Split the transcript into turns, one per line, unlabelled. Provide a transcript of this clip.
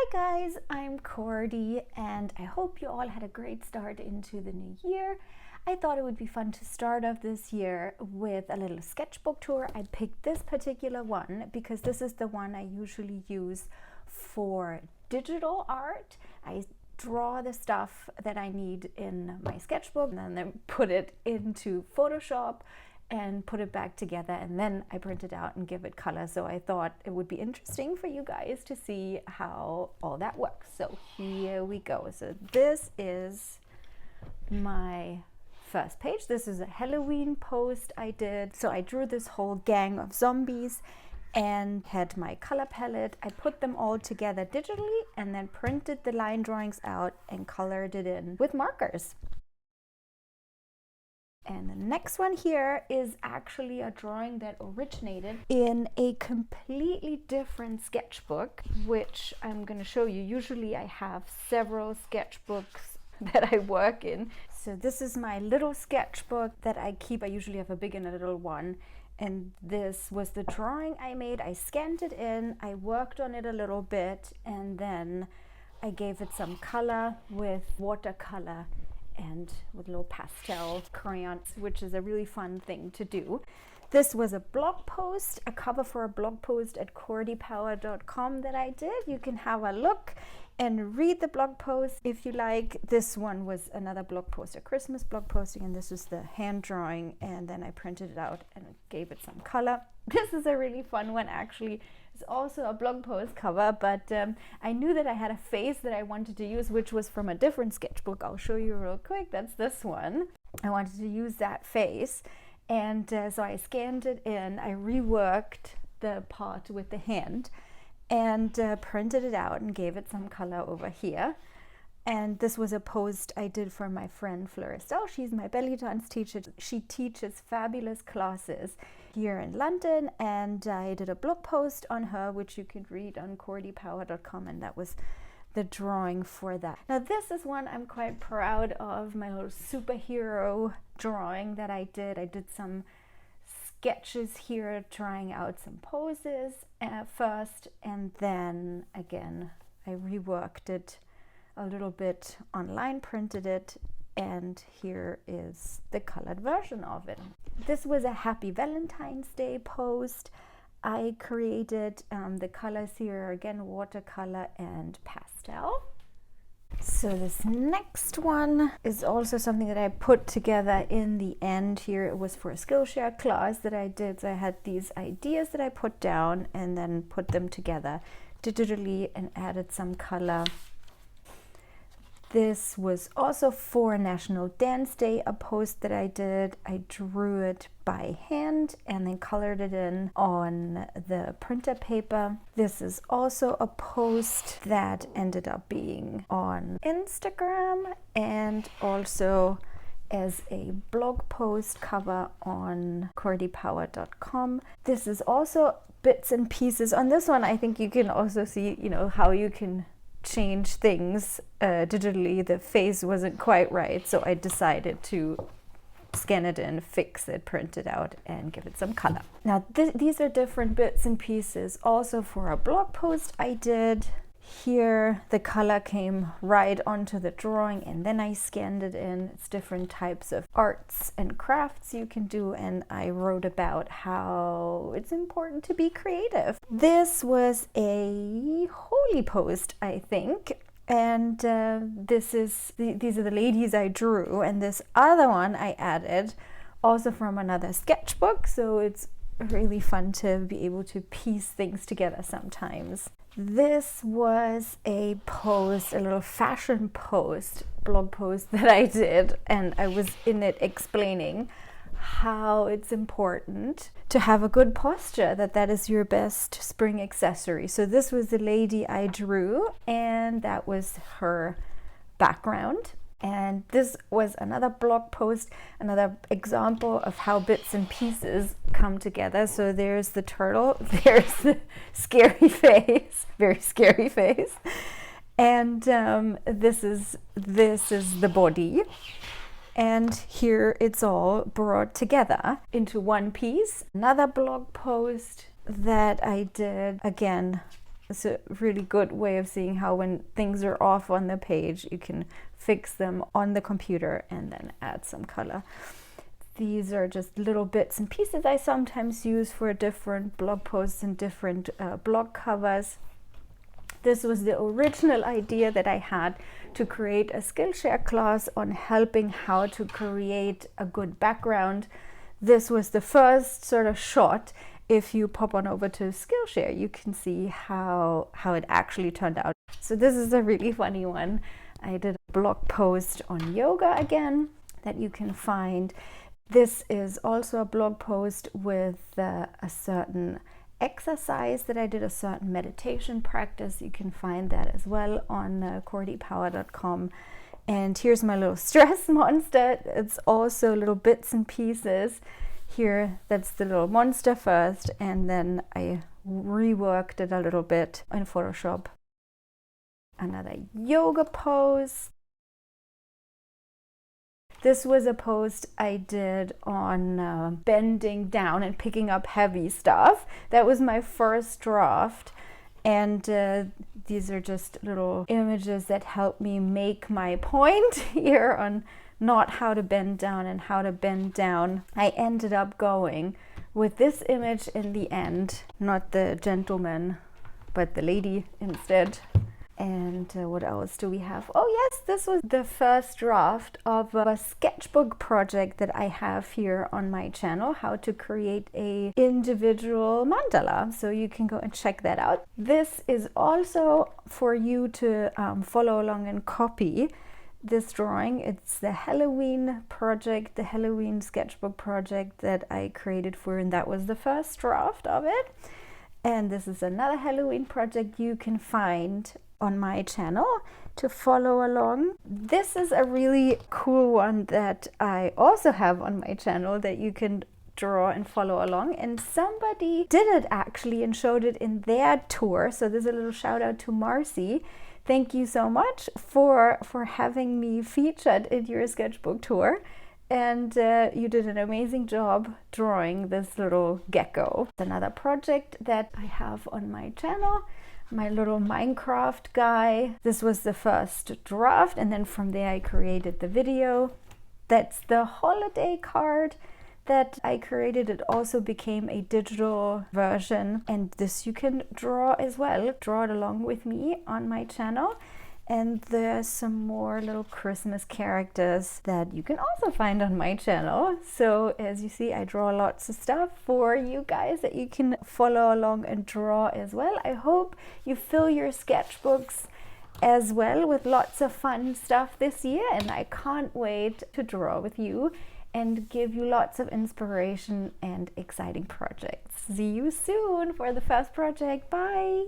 Hi guys, I'm Cordy and I hope you all had a great start into the new year. I thought it would be fun to start off this year with a little sketchbook tour. I picked this particular one because this is the one I usually use for digital art. I draw the stuff that I need in my sketchbook and then put it into Photoshop and put it back together, and then I print it out and give it color. So I thought it would be interesting for you guys to see how all that works. So here we go. So this is my first page. This is a Halloween post I did. So I drew this whole gang of zombies and had my color palette. I put them all together digitally and then printed the line drawings out and colored it in with markers. And the next one here is actually a drawing that originated in a completely different sketchbook, which I'm going to show you. Usually I have several sketchbooks that I work in. So this is my little sketchbook that I keep. I usually have a big and a little one. And this was the drawing I made. I scanned it in, I worked on it a little bit, and then I gave it some color with watercolor and with little pastel crayons, which is a really fun thing to do. This was a blog post, a cover for a blog post at cordypower.com that I did. You can have a look and read the blog post if you like. This one was another blog post, a Christmas blog posting, and this was the hand drawing, and then I printed it out and gave it some color. This is a really fun one actually. It's also a blog post cover, but I knew that I had a face that I wanted to use, which was from a different sketchbook. I'll show you real quick. That's this one. I wanted to use that face, and so I scanned it in. I reworked the part with the hand and printed it out and gave it some color over here. And this was a post I did for my friend Floristel. She's my belly dance teacher. She teaches fabulous classes here in London, and I did a blog post on her, which you can read on cordypower.com, and that was the drawing for that. Now this is one I'm quite proud of, my little superhero drawing that I did. I did some sketches here, trying out some poses first, and then again I reworked it a little bit online, printed it, and here is the colored version of it. This was a Happy Valentine's Day post. I created the colors here, again watercolor and pastel. So this next one is also something that I put together in the end here. It was for a Skillshare class that I did. So I had these ideas that I put down and then put them together digitally and added some color. This was also for National Dance Day, a post that I did. I drew it by hand and then colored it in on the printer paper. This is also a post that ended up being on Instagram and also as a blog post cover on cordypower.com. This is also bits and pieces. On this one, I think you can also see, how you can change things digitally. The face wasn't quite right, so I decided to scan it in, fix it, print it out, and give it some color. Now these are different bits and pieces also for a blog post I did. Here the color came right onto the drawing and then I scanned it in. It's different types of arts and crafts you can do, and I wrote about how it's important to be creative. This was a holy post, I think, and these are the ladies I drew, and this other one I added also from another sketchbook, so it's really fun to be able to piece things together sometimes. This was a post, a little fashion post, blog post that I did, and I was in it explaining how it's important to have a good posture, that is your best spring accessory. So this was the lady I drew, and that was her background. And this was another blog post, another example of how bits and pieces come together. So there's the turtle, there's the scary face, very scary face, and this is the body. And here it's all brought together into one piece. Another blog post that I did, again, It's a really good way of seeing how when things are off on the page, you can fix them on the computer and then add some color. These are just little bits and pieces I sometimes use for different blog posts and different blog covers. This was the original idea that I had to create a Skillshare class on helping how to create a good background. This was the first sort of shot. If you pop on over to Skillshare, you can see how it actually turned out. So this is a really funny one. I did a blog post on yoga again that you can find. This is also a blog post with a certain exercise that I did, a certain meditation practice. You can find that as well on cordypower.com. And here's my little stress monster. It's also little bits and pieces. Here, that's the little monster first, and then I reworked it a little bit in Photoshop. Another yoga pose. This was a post I did on bending down and picking up heavy stuff. That was my first draft. And these are just little images that help me make my point here on not how to bend down and how to bend down. I ended up going with this image in the end, not the gentleman, but the lady instead. And what else do we have? Oh yes, this was the first draft of a sketchbook project that I have here on my channel, how to create a individual mandala. So you can go and check that out. This is also for you to follow along and copy this drawing. It's the Halloween project, the Halloween sketchbook project that I created for, and that was the first draft of it. And this is another Halloween project you can find on my channel to follow along. This is a really cool one that I also have on my channel that you can draw and follow along, and somebody did it actually and showed it in their tour. So there's a little shout out to Marcy. Thank you so much for having me featured in your sketchbook tour. And you did an amazing job drawing this little gecko. Another project that I have on my channel, my little Minecraft guy. This was the first draft, and then from there I created the video. That's the holiday card that I created. It also became a digital version, and this you can draw as well. Draw it along with me on my channel. And there's some more little Christmas characters that you can also find on my channel. So as you see, I draw lots of stuff for you guys that you can follow along and draw as well. I hope you fill your sketchbooks as well with lots of fun stuff this year, and I can't wait to draw with you and give you lots of inspiration and exciting projects. See you soon for the first project. Bye!